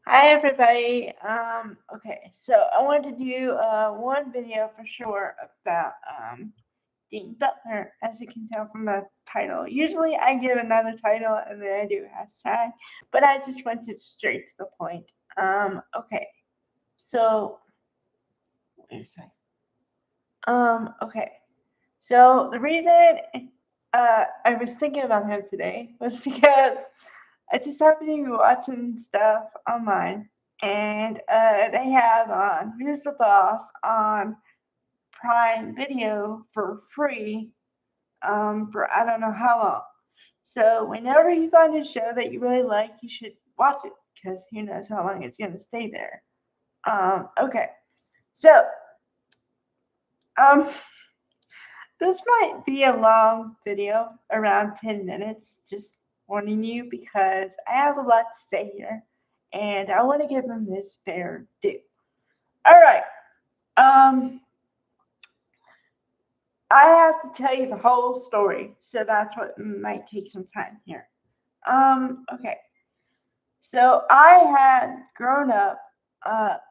Hi everybody. Okay, so I wanted to do one video for sure about Dean Butler, as you can tell from the title. Usually I give another title and then I do hashtag, but I just went straight to the point. Okay, so where's okay. So the reason I was thinking about him today was because I just happened to be watching stuff online, and they have on Who's the Boss on Prime Video for free for I don't know how long. So whenever you find a show that you really like, you should watch it because who knows how long it's going to stay there. Okay, so um, this might be a long video, around 10 minutes, just warning you because I have a lot to say here and I want to give him his fair due. All right. Um, I have to tell you the whole story, so that's what might take some time here. Okay. So I had grown up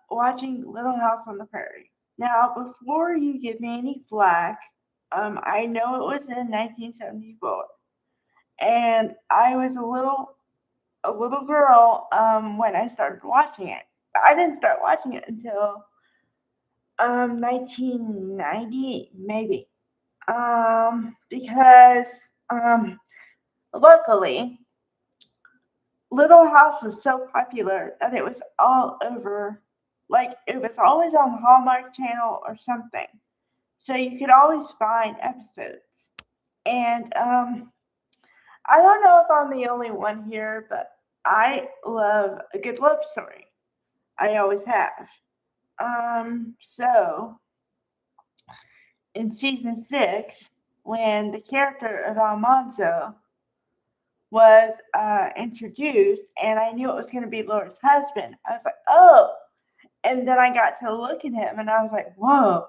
watching Little House on the Prairie. Now, before you give me any flack, I know it was in 1974, and I was a little girl when I started watching it. I didn't start watching it until 1990 maybe. Because luckily Little House was so popular that it was all over, like it was always on the Hallmark Channel or something. So you could always find episodes. And I don't know if I'm the only one here, but I love a good love story. I always have. So in season 6, when the character of Almanzo was introduced, and I knew it was going to be Laura's husband, I was like, oh. And then I got to look at him, and I was like, whoa.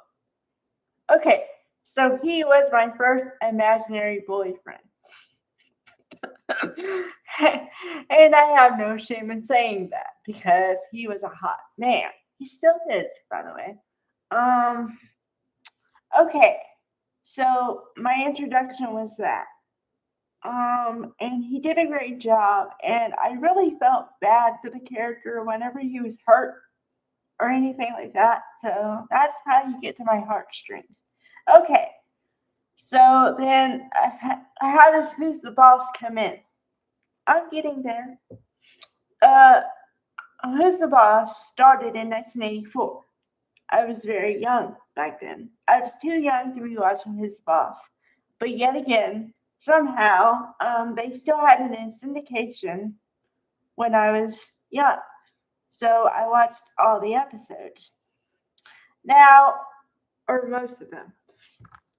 Okay, so he was my first imaginary boyfriend. And I have no shame in saying that because he was a hot man. He still is, by the way. Um, okay, so my introduction was that. And he did a great job, and I really felt bad for the character whenever he was hurt or anything like that. So that's how you get to my heartstrings. Okay, so then how does Who's the Boss come in? I'm getting there. Uh, Who's the Boss started in 1984. I was very young back then. I was too young to be watching Who's the Boss. But yet again, somehow, they still had it in syndication when I was young. So I watched all the episodes. Now, or most of them.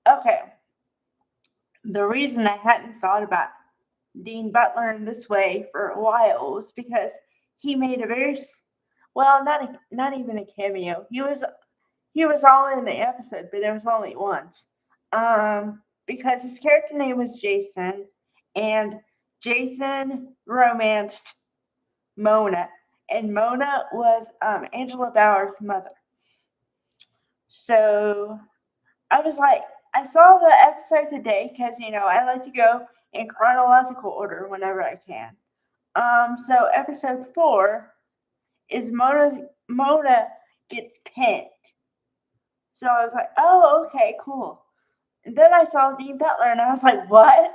Okay, the reason I hadn't thought about Dean Butler in this way for a while was because he made a very well, not even a cameo. He was all in the episode, but it was only once. Because his character name was Jason, and Jason romanced Mona, and Mona was Angela Bauer's mother. So I was like, I saw the episode today because I like to go in chronological order whenever I can. So episode 4 is Mona gets pinned. So I was like, oh, okay, cool. And then I saw Dean Butler, and I was like, what?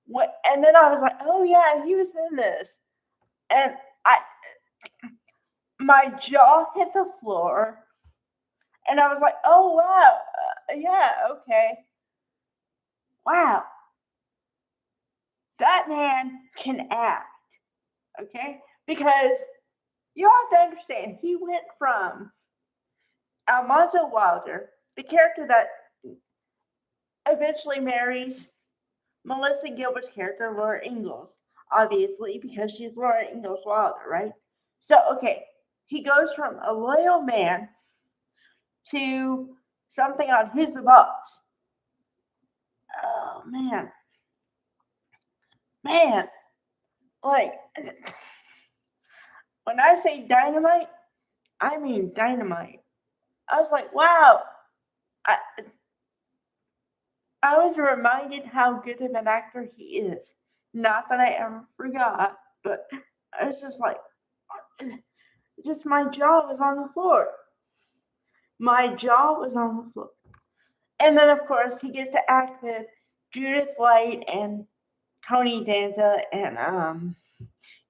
What? And then I was like, oh yeah, he was in this, and I my jaw hit the floor, and I was like, oh wow, yeah, okay, wow, that man can act, okay, because you have to understand, he went from Almanzo Wilder, the character that eventually marries Melissa Gilbert's character, Laura Ingalls, obviously, because she's Laura Ingalls Wilder, right? So, okay, he goes from a loyal man to something on Who's the Boss. Oh, man, like, When I say dynamite, I mean dynamite. I was like, wow. I, I was reminded how good of an actor he is. Not that I ever forgot, but I was just like, just my jaw was on the floor. My jaw was on the floor. And then, of course, he gets to act with Judith Light and Tony Danza and,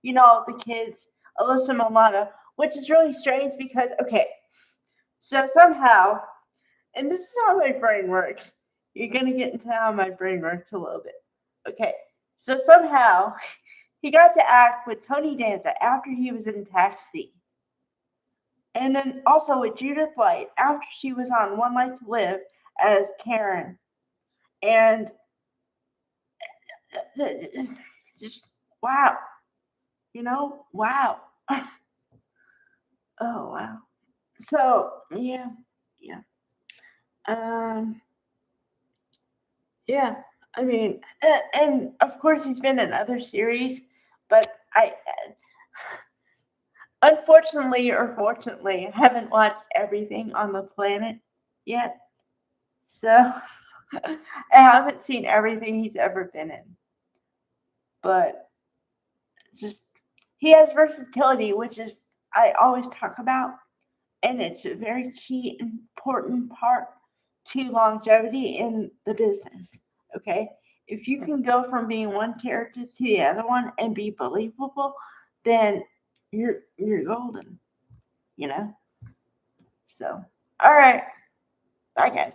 the kids, Alyssa Milano, which is really strange because, okay, so somehow, and this is how my brain works. You're going to get into how my brain works a little bit. Okay, so somehow he got to act with Tony Danza after he was in Taxi. And then also with Judith Light after she was on One Life to Live as Karen. And just wow, wow. Oh wow. So yeah, um, yeah. I mean, and of course he's been in other series, but I, unfortunately or fortunately, haven't watched everything on the planet yet. So I haven't seen everything he's ever been in, but just he has versatility, which is I always talk about, and it's a very key important part to longevity in the business. Okay, if you can go from being one character to the other one and be believable, then you're golden. You know. So all right, bye guys.